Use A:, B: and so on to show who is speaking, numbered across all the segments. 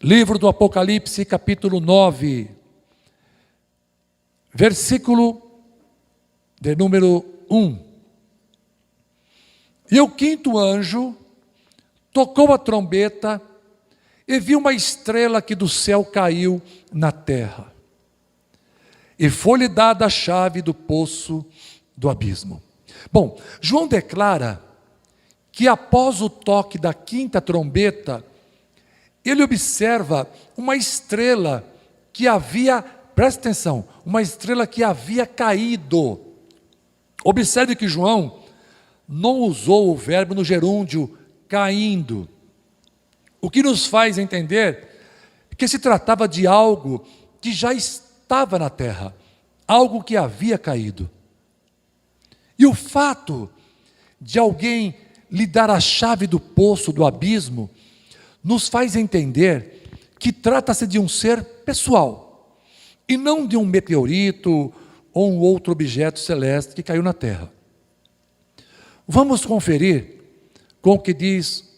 A: Livro do Apocalipse, capítulo 9, versículo de número 1. E o quinto anjo tocou a trombeta e viu uma estrela que do céu caiu na terra. E foi-lhe dada a chave do poço do abismo. Bom, João declara que após o toque da quinta trombeta, ele observa uma estrela que havia, presta atenção, uma estrela que havia caído. Observe que João não usou o verbo no gerúndio, caindo. O que nos faz entender que se tratava de algo que já estava na terra, algo que havia caído. E o fato de alguém lhe dar a chave do poço do abismo nos faz entender que trata-se de um ser pessoal e não de um meteorito ou um outro objeto celeste que caiu na terra. Vamos conferir com o que diz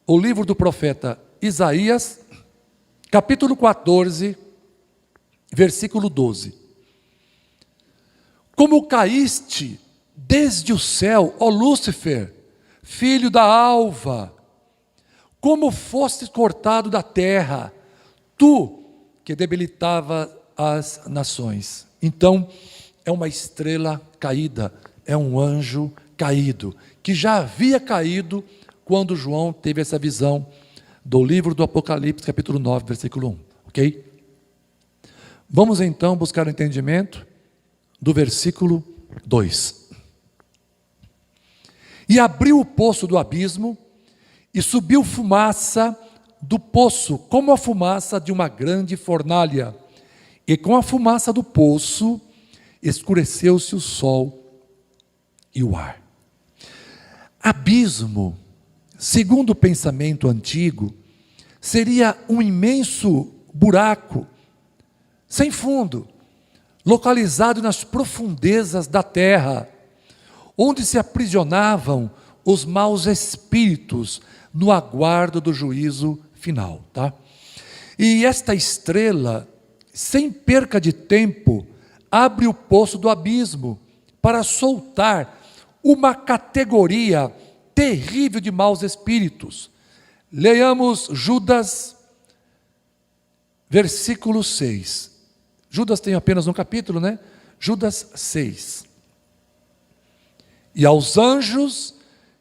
A: o livro do profeta Isaías, capítulo 14, versículo 12. Como caíste desde o céu, ó Lúcifer, filho da alva, como fostes cortado da terra, tu que debilitava as nações. Então, é uma estrela caída, é um anjo caído, que já havia caído quando João teve essa visão do livro do Apocalipse, capítulo 9, versículo 1, ok? Vamos então buscar o entendimento do versículo 2. E abriu o poço do abismo, e subiu fumaça do poço, como a fumaça de uma grande fornalha. E com a fumaça do poço, escureceu-se o sol e o ar. Abismo, segundo o pensamento antigo, seria um imenso buraco, sem fundo, localizado nas profundezas da terra, onde se aprisionavam os maus espíritos no aguardo do juízo final, tá? E esta estrela, sem perca de tempo, abre o poço do abismo para soltar uma categoria terrível de maus espíritos. Leiamos Judas, versículo 6. Judas tem apenas um capítulo, né? Judas 6. E aos anjos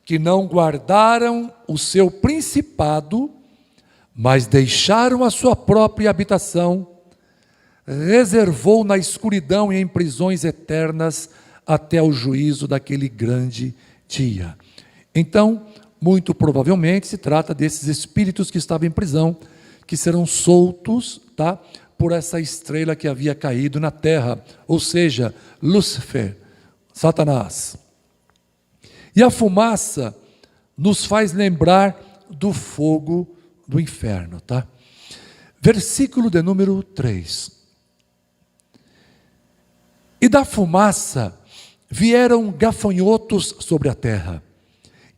A: que não guardaram o seu principado, mas deixaram a sua própria habitação, reservou na escuridão e em prisões eternas até o juízo daquele grande dia. Então, muito provavelmente se trata desses espíritos que estavam em prisão, que serão soltos, tá, por essa estrela que havia caído na terra, ou seja, Lúcifer, Satanás. E a fumaça nos faz lembrar do fogo do inferno, tá? Versículo de número 3. E da fumaça vieram gafanhotos sobre a terra,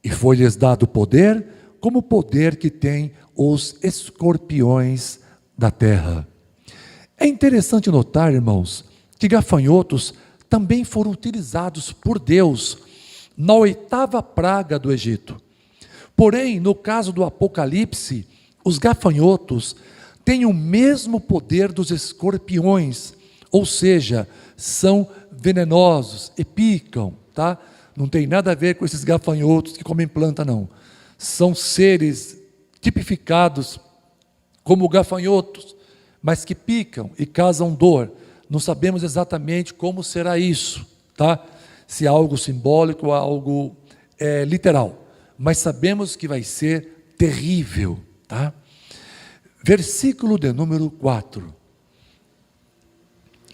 A: e foi-lhes dado poder, como o poder que tem os escorpiões da terra. É interessante notar, irmãos, que gafanhotos também foram utilizados por Deus na 8ª praga do Egito. Porém, no caso do Apocalipse, os gafanhotos têm o mesmo poder dos escorpiões, ou seja, são venenosos e picam, tá? Não tem nada a ver com esses gafanhotos que comem planta, não. São seres tipificados como gafanhotos, mas que picam e causam dor. Não sabemos exatamente como será isso, tá? Se é algo simbólico ou algo literal. Mas sabemos que vai ser terrível, tá? Versículo de número 4.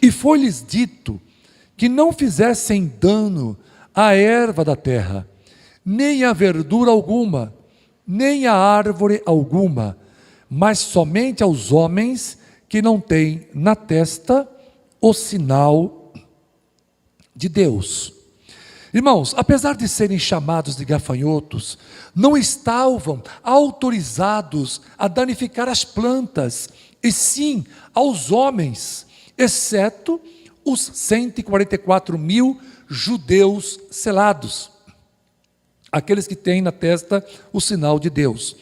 A: E foi-lhes dito que não fizessem dano à erva da terra, nem a verdura alguma, nem a árvore alguma, mas somente aos homens que não têm na testa o sinal de Deus. Irmãos, apesar de serem chamados de gafanhotos, não estavam autorizados a danificar as plantas, e sim aos homens, exceto os 144 mil judeus selados, aqueles que têm na testa o sinal de Deus.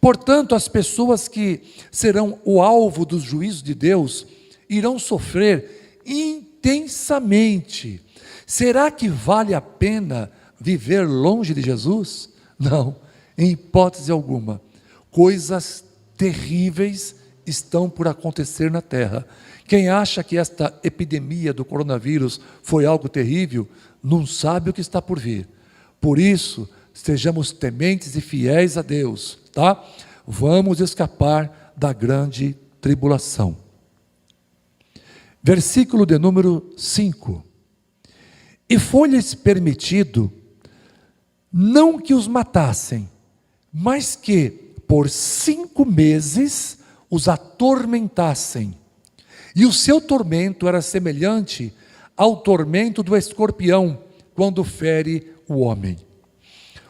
A: Portanto, as pessoas que serão o alvo dos juízos de Deus irão sofrer intensamente. Será que vale a pena viver longe de Jesus? Não, em hipótese alguma. Coisas terríveis estão por acontecer na terra. Quem acha que esta epidemia do coronavírus foi algo terrível, não sabe o que está por vir. Por isso, sejamos tementes e fiéis a Deus, tá? Vamos escapar da grande tribulação. Versículo de número 5. E foi-lhes permitido, não que os matassem, mas que por 5 meses os atormentassem. E o seu tormento era semelhante ao tormento do escorpião, quando fere o homem.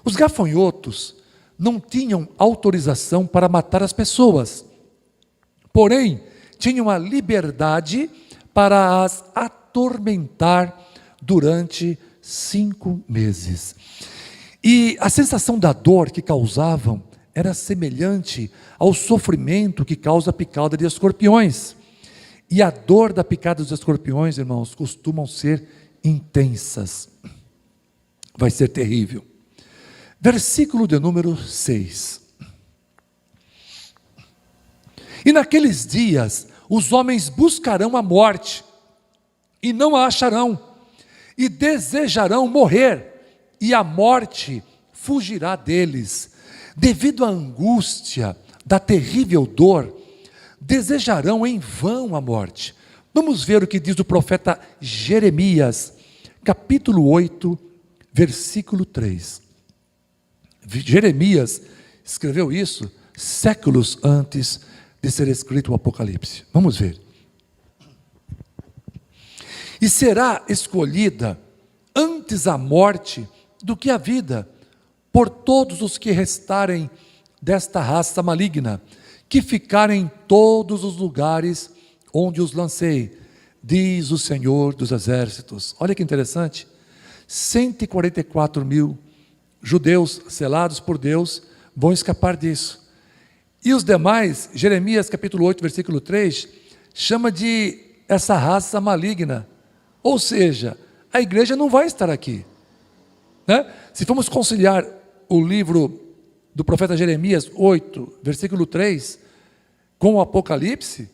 A: Os gafanhotos não tinham autorização para matar as pessoas, porém, tinham a liberdade para as atormentar durante 5 meses. E a sensação da dor que causavam era semelhante ao sofrimento que causa a picada de escorpiões. E a dor da picada dos escorpiões, irmãos, costumam ser intensas. Vai ser terrível. Versículo de número 6. E naqueles dias, os homens buscarão a morte, e não a acharão, e desejarão morrer, e a morte fugirá deles. Devido à angústia da terrível dor, desejarão em vão a morte. Vamos ver o que diz o profeta Jeremias, capítulo 8, versículo 3. Jeremias escreveu isso séculos antes de ser escrito o Apocalipse. Vamos ver. E será escolhida antes a morte do que a vida, por todos os que restarem desta raça maligna, que ficarem em todos os lugares onde os lancei, diz o Senhor dos Exércitos. Olha que interessante, 144 mil judeus selados por Deus vão escapar disso. E os demais, Jeremias capítulo 8, versículo 3, chama de essa raça maligna. Ou seja, a igreja não vai estar aqui, né? Se formos conciliar o livro do profeta Jeremias 8, versículo 3, com o Apocalipse,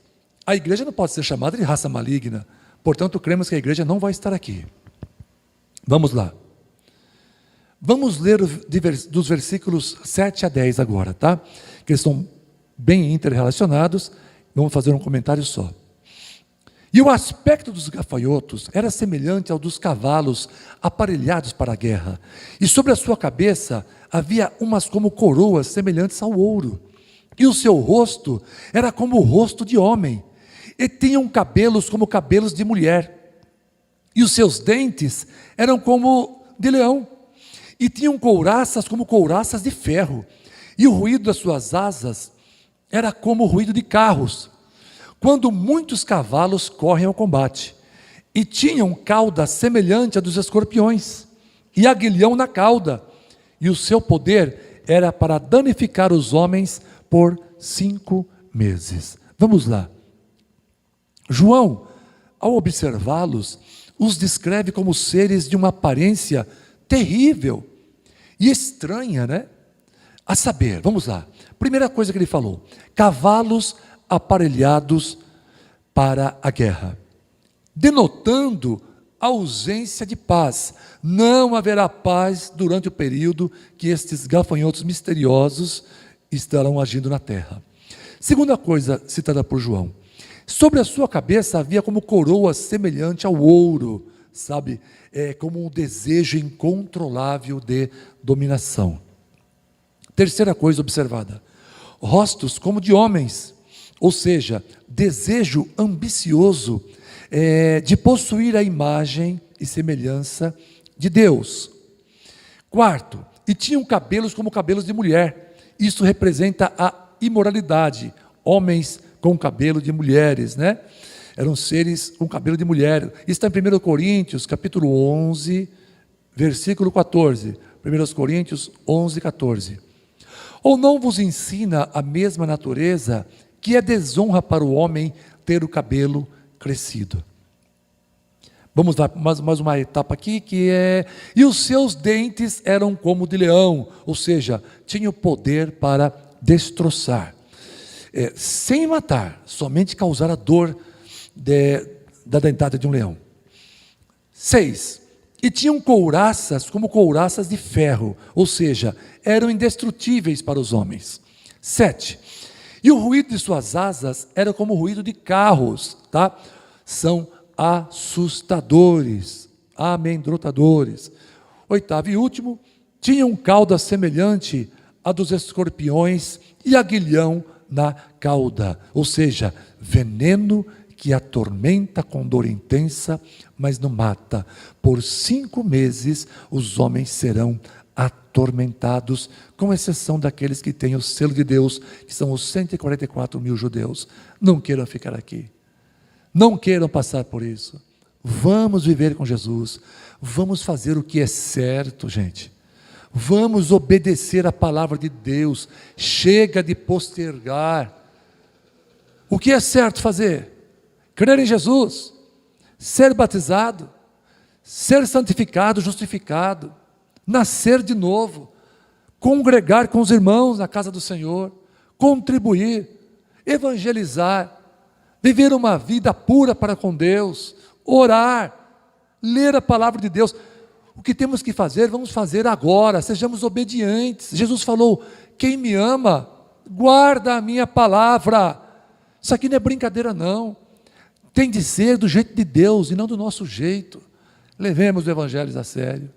A: a igreja não pode ser chamada de raça maligna. Portanto, cremos que a igreja não vai estar aqui. Vamos lá. Vamos ler dos versículos 7 a 10 agora, tá? Que eles estão bem interrelacionados. Vamos fazer um comentário só. E o aspecto dos gafanhotos era semelhante ao dos cavalos aparelhados para a guerra. E sobre a sua cabeça havia umas como coroas semelhantes ao ouro. E o seu rosto era como o rosto de homem. E tinham cabelos como cabelos de mulher. E os seus dentes eram como de leão. E tinham couraças como couraças de ferro. E o ruído das suas asas era como o ruído de carros, quando muitos cavalos correm ao combate. E tinham cauda semelhante à dos escorpiões, e aguilhão na cauda. E o seu poder era para danificar os homens por 5 meses. Vamos lá. João, ao observá-los, os descreve como seres de uma aparência terrível e estranha, né? A saber, vamos lá. Primeira coisa que ele falou: cavalos aparelhados para a guerra, denotando a ausência de paz. Não haverá paz durante o período que estes gafanhotos misteriosos estarão agindo na terra. Segunda coisa citada por João: sobre a sua cabeça havia como coroa semelhante ao ouro, sabe? Como um desejo incontrolável de dominação. Terceira coisa observada: rostos como de homens, ou seja, desejo ambicioso de possuir a imagem e semelhança de Deus. Quarto, e tinham cabelos como cabelos de mulher. Isso representa a imoralidade. Homens com cabelo de mulheres, né? Eram seres com cabelo de mulher. Isso está em 1 Coríntios, capítulo 11, versículo 14. 1 Coríntios 11, 14. Ou não vos ensina a mesma natureza que é desonra para o homem ter o cabelo crescido? Vamos lá, mais uma etapa aqui, que é... E os seus dentes eram como de leão, ou seja, tinha o poder para destroçar. Sem matar, somente causar a dor da dentada de um leão. 6. E tinham couraças como couraças de ferro, ou seja, eram indestrutíveis para os homens. 7. E o ruído de suas asas era como o ruído de carros, tá? São assustadores, amedrontadores. 8º e último, tinham cauda semelhante a dos escorpiões e aguilhão na cauda, ou seja, veneno que atormenta com dor intensa, mas não mata. Por 5 meses os homens serão atormentados, com exceção daqueles que têm o selo de Deus, que são os 144 mil judeus. Não queiram ficar aqui. Não queiram passar por isso. Vamos viver com Jesus. Vamos fazer o que é certo, gente. Vamos obedecer a palavra de Deus. Chega de postergar. O que é certo fazer? Crer em Jesus, ser batizado, ser santificado, justificado, nascer de novo, congregar com os irmãos na casa do Senhor, contribuir, evangelizar, viver uma vida pura para com Deus, orar, ler a palavra de Deus. O que temos que fazer, vamos fazer agora, sejamos obedientes. Jesus falou: quem me ama, guarda a minha palavra. Isso aqui não é brincadeira não, tem de ser do jeito de Deus e não do nosso jeito. Levemos o evangelho a sério.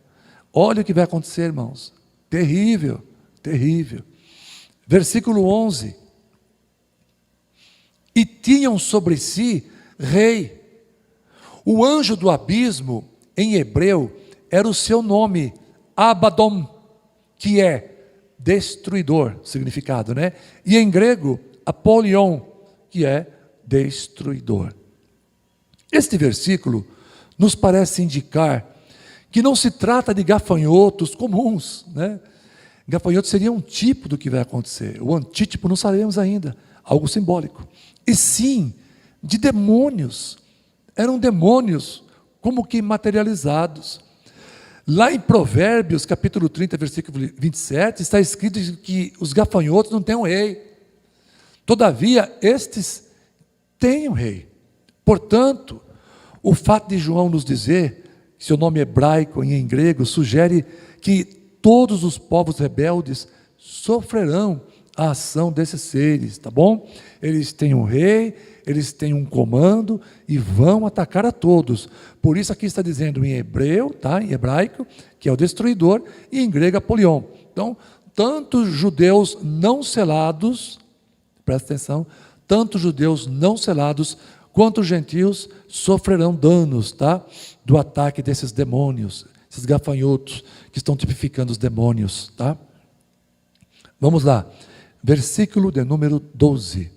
A: Olha o que vai acontecer, irmãos, terrível, terrível. Versículo 11. E tinham sobre si rei. O anjo do abismo, em hebreu, era o seu nome, Abaddon, que é destruidor, significado, né? E em grego, Apolion, que é destruidor. Este versículo nos parece indicar que não se trata de gafanhotos comuns, né? Gafanhoto seria um tipo do que vai acontecer. O antítipo não sabemos ainda, algo simbólico. E sim, de demônios. Eram demônios como que materializados. Lá em Provérbios, capítulo 30, versículo 27, está escrito que os gafanhotos não têm um rei. Todavia, estes têm um rei. Portanto, o fato de João nos dizer que seu nome hebraico e em grego sugere que todos os povos rebeldes sofrerão a ação desses seres, tá bom? Eles têm um rei, eles têm um comando e vão atacar a todos. Por isso aqui está dizendo em hebreu, tá? Em hebraico, que é o destruidor, e em grego Apolion. Então, tanto judeus não selados, presta atenção, tanto judeus não selados quanto os gentios sofrerão danos, tá? Do ataque desses demônios, esses gafanhotos que estão tipificando os demônios, tá? Vamos lá, versículo de número 12.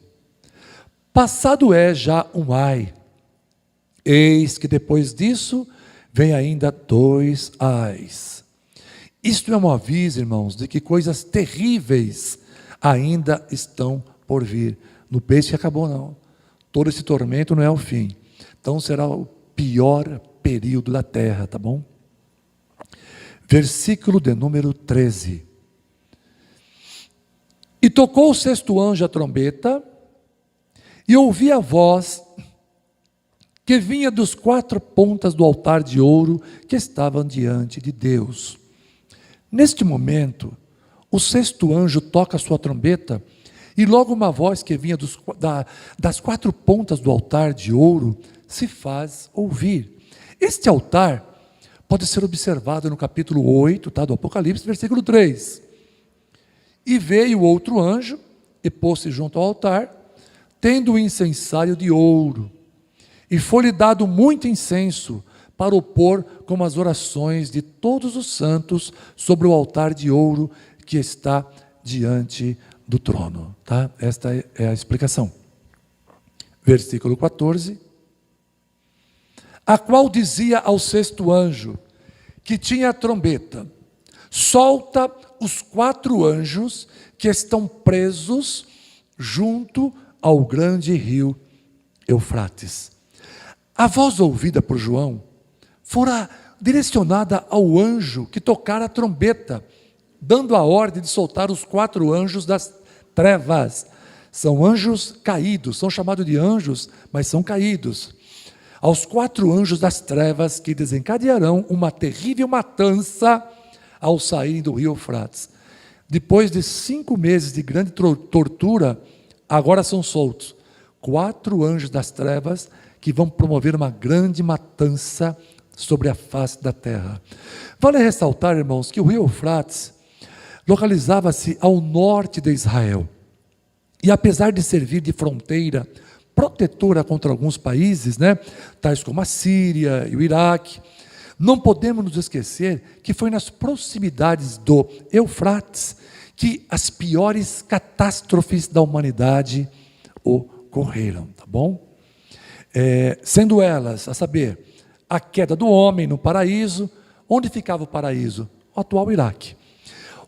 A: Passado é já um ai, eis que depois disso vem ainda 2 ais. Isto é um aviso, irmãos, de que coisas terríveis ainda estão por vir. No peixe acabou não. Todo esse tormento não é o fim. Então será o pior período da terra, tá bom? Versículo de número 13. E tocou o 6º anjo a trombeta, e ouvi a voz que vinha dos 4 pontas do altar de ouro que estavam diante de Deus. Neste momento, o 6º anjo toca a sua trombeta, e logo uma voz que vinha das 4 pontas do altar de ouro se faz ouvir. Este altar pode ser observado no capítulo 8, tá, do Apocalipse, versículo 3. E veio outro anjo e pôs-se junto ao altar, tendo o incensário de ouro. E foi-lhe dado muito incenso, para o pôr como as orações de todos os santos sobre o altar de ouro que está diante do trono. Tá? Esta é a explicação. Versículo 14. A qual dizia ao sexto anjo, que tinha a trombeta: solta os 4 anjos que estão presos junto ao grande rio Eufrates. A voz ouvida por João fora direcionada ao anjo que tocara a trombeta, dando a ordem de soltar os 4 anjos das trevas. São anjos caídos, são chamados de anjos, mas são caídos. Aos 4 anjos das trevas que desencadearão uma terrível matança ao saírem do rio Eufrates. Depois de 5 meses de grande tortura, agora são soltos 4 anjos das trevas que vão promover uma grande matança sobre a face da terra. Vale ressaltar, irmãos, que o rio Eufrates localizava-se ao norte de Israel. E apesar de servir de fronteira protetora contra alguns países, tais como a Síria e o Iraque, não podemos nos esquecer que foi nas proximidades do Eufrates que as piores catástrofes da humanidade ocorreram, tá bom? Sendo elas, a saber, a queda do homem no paraíso. Onde ficava o paraíso? O atual Iraque.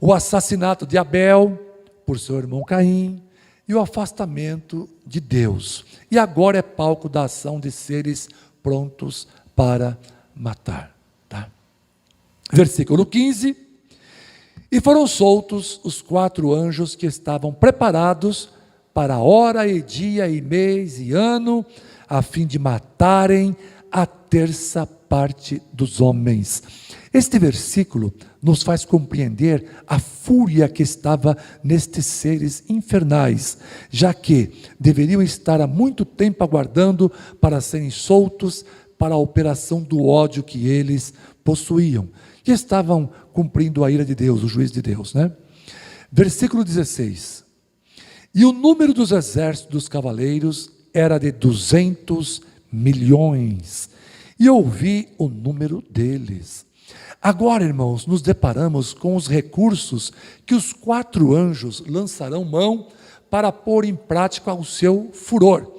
A: O assassinato de Abel por seu irmão Caim, e o afastamento de Deus. E agora é palco da ação de seres prontos para matar. Tá? Versículo 15. E foram soltos os 4 anjos que estavam preparados para hora e dia e mês e ano, a fim de matarem a terça parte dos homens. Este versículo nos faz compreender a fúria que estava nestes seres infernais, já que deveriam estar há muito tempo aguardando para serem soltos para a operação do ódio que eles possuíam, que estavam cumprindo a ira de Deus, o juízo de Deus, Versículo 16. E o número dos exércitos dos cavaleiros era de 200 milhões, e ouvi o número deles. Agora, irmãos, nos deparamos com os recursos que os 4 anjos lançarão mão para pôr em prática o seu furor.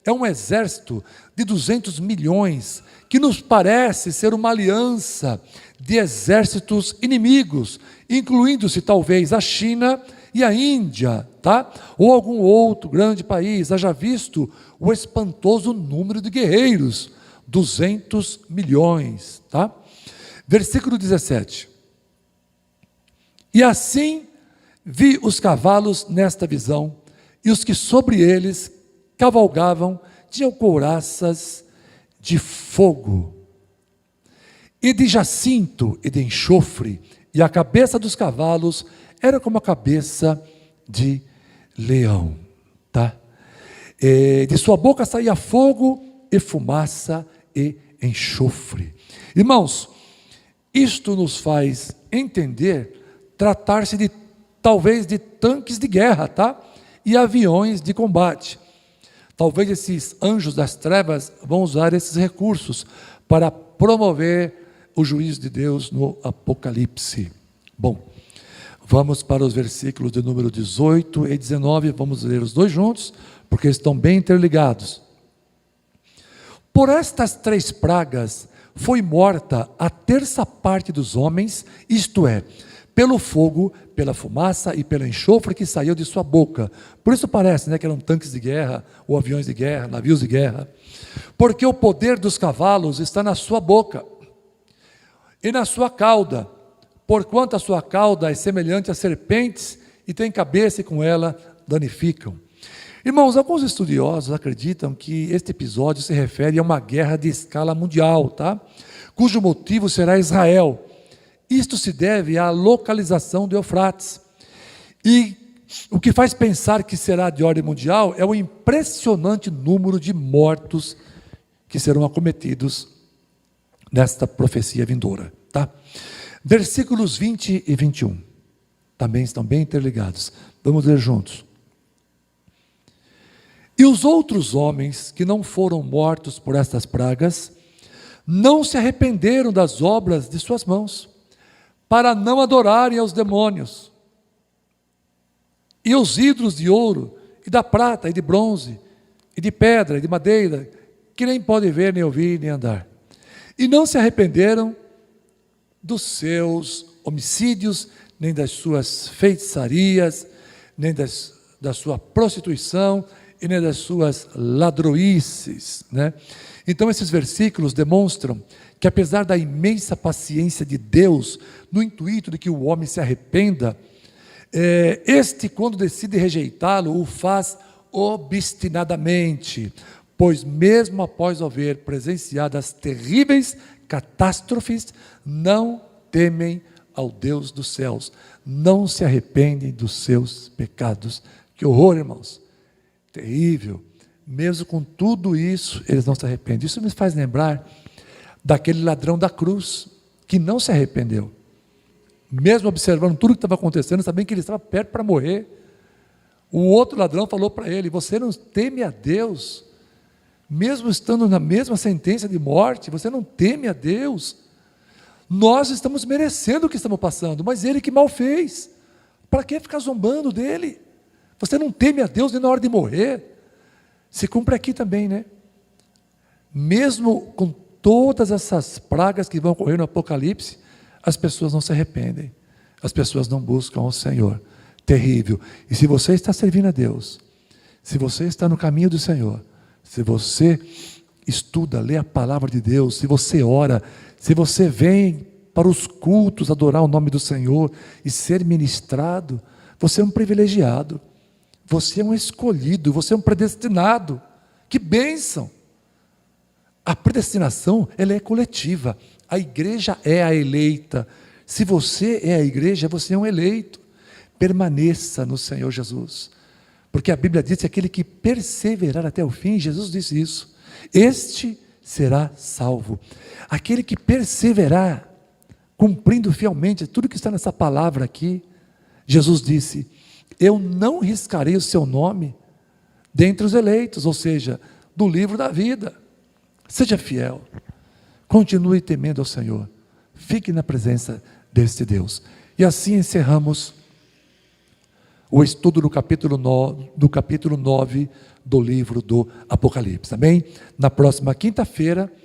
A: É um exército de 200 milhões, que nos parece ser uma aliança de exércitos inimigos, incluindo-se talvez a China e a Índia, tá? Ou algum outro grande país. Haja visto o espantoso número de guerreiros, 200 milhões, tá? Versículo 17. E assim vi os cavalos nesta visão, e os que sobre eles cavalgavam tinham couraças de fogo, e de jacinto e de enxofre, e a cabeça dos cavalos era como a cabeça de leão. Tá? De sua boca saía fogo e fumaça e enxofre. Irmãos, isto nos faz entender tratar-se de talvez de tanques de guerra, tá? E aviões de combate. Talvez esses anjos das trevas vão usar esses recursos para promover o juízo de Deus no Apocalipse. Bom, vamos para os versículos de número 18 e 19, vamos ler os dois juntos, porque estão bem interligados. Por estas 3 pragas foi morta a terça parte dos homens, isto é, pelo fogo, pela fumaça e pelo enxofre que saiu de sua boca. Por isso parece que eram tanques de guerra, ou aviões de guerra, navios de guerra. Porque o poder dos cavalos está na sua boca e na sua cauda, porquanto a sua cauda é semelhante a serpentes e tem cabeça e com ela danificam. Irmãos, alguns estudiosos acreditam que este episódio se refere a uma guerra de escala mundial, tá? Cujo motivo será Israel. Isto se deve à localização do Eufrates. E o que faz pensar que será de ordem mundial é o impressionante número de mortos que serão acometidos nesta profecia vindoura. Tá? Versículos 20 e 21 também estão bem interligados. Vamos ler juntos. E os outros homens que não foram mortos por estas pragas não se arrependeram das obras de suas mãos, para não adorarem aos demônios, e os ídolos de ouro, e da prata, e de bronze, e de pedra, e de madeira, que nem podem ver, nem ouvir, nem andar. E não se arrependeram dos seus homicídios, nem das suas feitiçarias, nem da sua prostituição, e nem das suas ladroices, né? Então esses versículos demonstram que apesar da imensa paciência de Deus, no intuito de que o homem se arrependa, este, quando decide rejeitá-lo, o faz obstinadamente, pois mesmo após haver presenciado as terríveis catástrofes, não temem ao Deus dos céus, não se arrependem dos seus pecados. Que horror, irmãos, terrível. Mesmo com tudo isso, eles não se arrependem. Isso me faz lembrar daquele ladrão da cruz, que não se arrependeu, mesmo observando tudo que estava acontecendo, sabendo que ele estava perto para morrer. O outro ladrão falou para ele: você não teme a Deus, mesmo estando na mesma sentença de morte, você não teme a Deus? Nós estamos merecendo o que estamos passando, mas ele que mal fez, para que ficar zombando dele? Você não teme a Deus nem na hora de morrer? Se cumpre aqui também, né? Mesmo com todas essas pragas que vão ocorrer no Apocalipse, as pessoas não se arrependem, as pessoas não buscam o Senhor. Terrível. E se você está servindo a Deus, se você está no caminho do Senhor, se você estuda, lê a palavra de Deus, se você ora, se você vem para os cultos adorar o nome do Senhor e ser ministrado, você é um privilegiado, você é um escolhido, você é um predestinado. Que bênção! A predestinação, ela é coletiva. A igreja é a eleita. Se você é a igreja, você é um eleito. Permaneça no Senhor Jesus, porque a Bíblia diz que aquele que perseverar até o fim, Jesus disse isso, este será salvo. Aquele que perseverar, cumprindo fielmente tudo que está nessa palavra aqui, Jesus disse: eu não riscarei o seu nome dentre os eleitos, ou seja, do livro da vida. Seja fiel, continue temendo ao Senhor, fique na presença deste Deus. E assim encerramos o estudo do capítulo 9 do livro do Apocalipse. Amém? Na próxima quinta-feira,